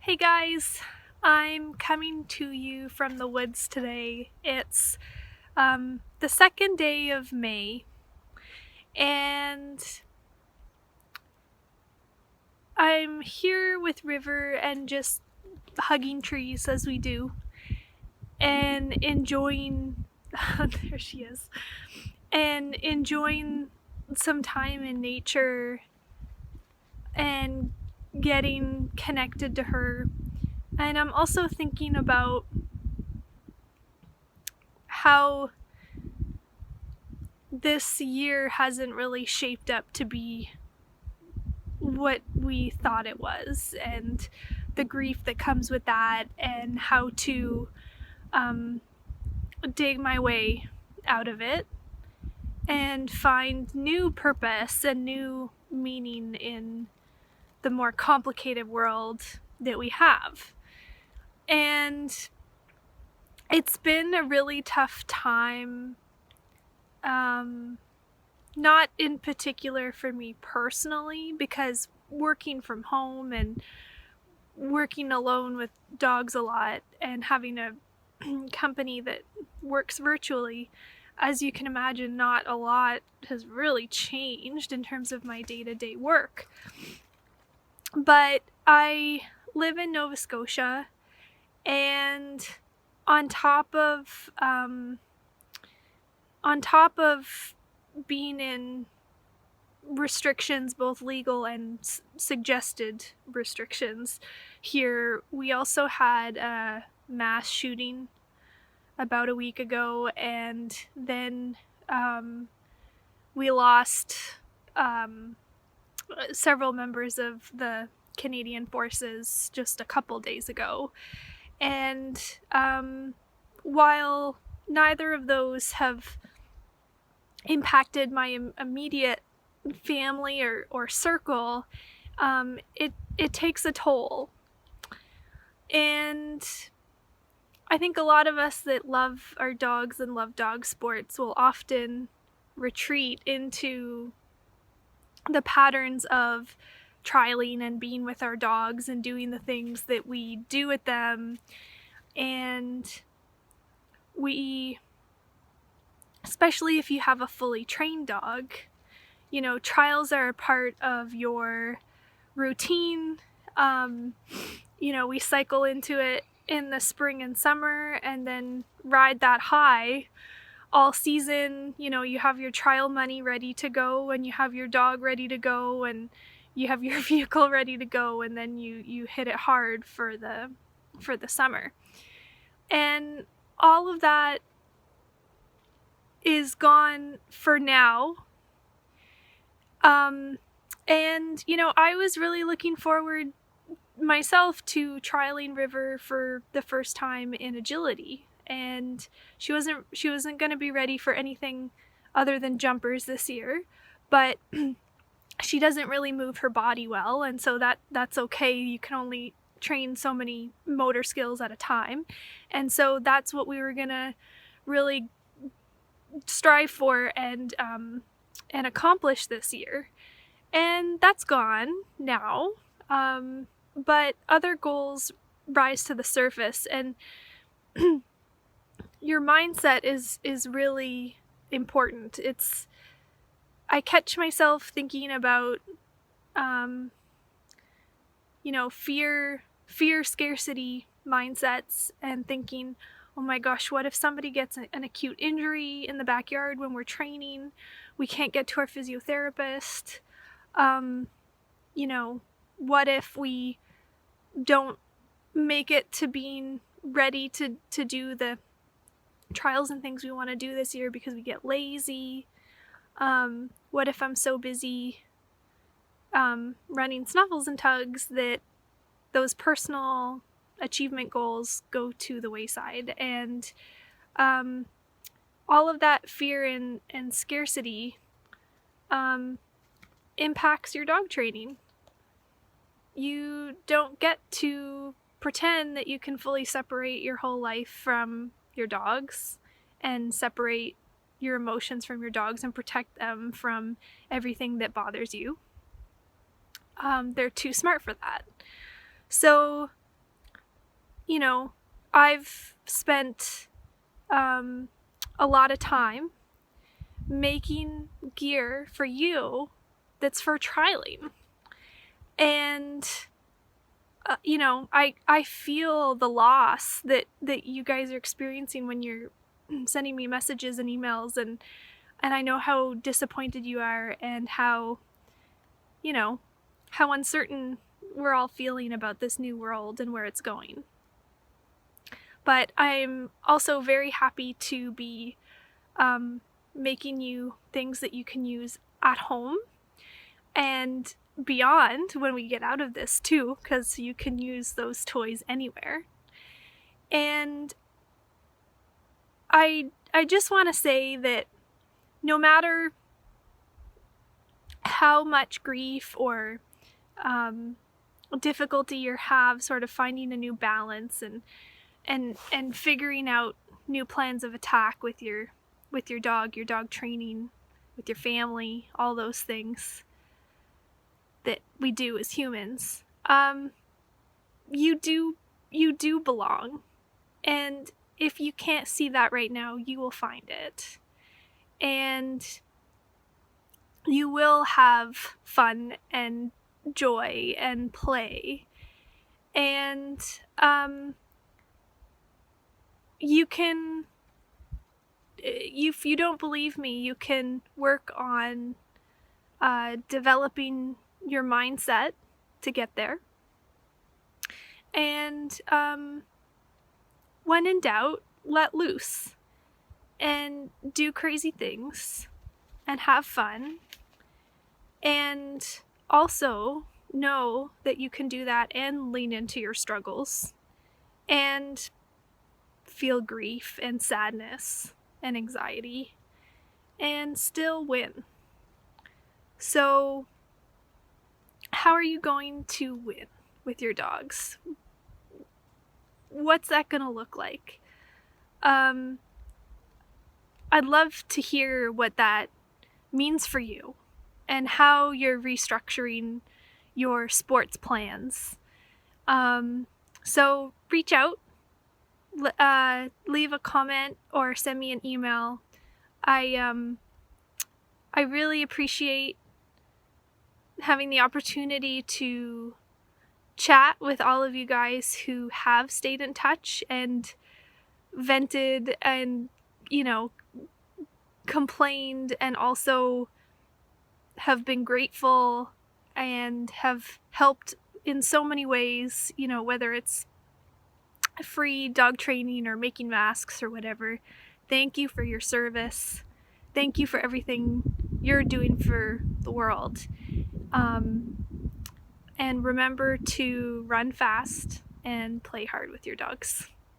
Hey guys, I'm coming to you from the woods today. It's the second day of May, and I'm here with River and just hugging trees as we do, and enjoying. There she is, and enjoying some time in nature and getting connected to her. And I'm also thinking about how this year hasn't really shaped up to be what we thought it was, and the grief that comes with that, and how to dig my way out of it and find new purpose and new meaning in the more complicated world that we have. And it's been a really tough time, not in particular for me personally, because working from home and working alone with dogs a lot and having a company that works virtually, as you can imagine, not a lot has really changed in terms of my day-to-day work. But I live in Nova Scotia, and on top of being in restrictions, both legal and suggested restrictions here, we also had a mass shooting about a week ago, and then we lost several members of the Canadian Forces just a couple days ago. And while neither of those have impacted my immediate family or circle, it takes a toll. And I think a lot of us that love our dogs and love dog sports will often retreat into the patterns of trialing and being with our dogs and doing the things that we do with them. And we, especially if you have a fully trained dog, trials are a part of your routine. We cycle into it in the spring and summer and then ride that high all season. You have your trial money ready to go, and you have your dog ready to go, and you have your vehicle ready to go, and then you hit it hard for the summer. And all of that is gone for now. And I was really looking forward myself to trialing River for the first time in agility, and she wasn't going to be ready for anything other than jumpers this year, but she doesn't really move her body well, and so that's okay. You can only train so many motor skills at a time, and so that's what we were going to really strive for and accomplish this year. And that's gone now. But other goals rise to the surface, and your mindset is really important. I catch myself thinking about fear scarcity mindsets, and thinking, oh my gosh, what if somebody gets an acute injury in the backyard when we're training? We can't get to our physiotherapist. What if we don't make it to being ready to do the trials and things we want to do this year because we get lazy? What if I'm so busy running snuffles and tugs that those personal achievement goals go to the wayside? And all of that fear and scarcity impacts your dog training. You don't get to pretend that you can fully separate your whole life from your dogs and separate your emotions from your dogs and protect them from everything that bothers you. They're too smart for that. So you know, I've spent a lot of time making gear for you that's for trialing. And you know, I feel the loss that you guys are experiencing when you're sending me messages and emails, and I know how disappointed you are, and how, you know, how uncertain we're all feeling about this new world and where it's going. But I'm also very happy to be making you things that you can use at home and beyond when we get out of this too, because you can use those toys anywhere. And I just want to say that no matter how much grief or difficulty you have sort of finding a new balance and figuring out new plans of attack with your dog training, with your family, all those things that we do as humans, you do belong. And if you can't see that right now, you will find it. And you will have fun and joy and play. And you can, if you don't believe me, you can work on developing your mindset to get there. And when in doubt, let loose and do crazy things and have fun. And also know that you can do that and lean into your struggles and feel grief and sadness and anxiety and still win. So how are you going to win with your dogs? What's that going to look like? I'd love to hear what that means for you and how you're restructuring your sports plans. So reach out, leave a comment, or send me an email. I really appreciate having the opportunity to chat with all of you guys who have stayed in touch and vented and, you know, complained, and also have been grateful and have helped in so many ways, you know, whether it's free dog training or making masks or whatever. Thank you for your service. Thank you for everything you're doing for the world. And remember to run fast and play hard with your dogs.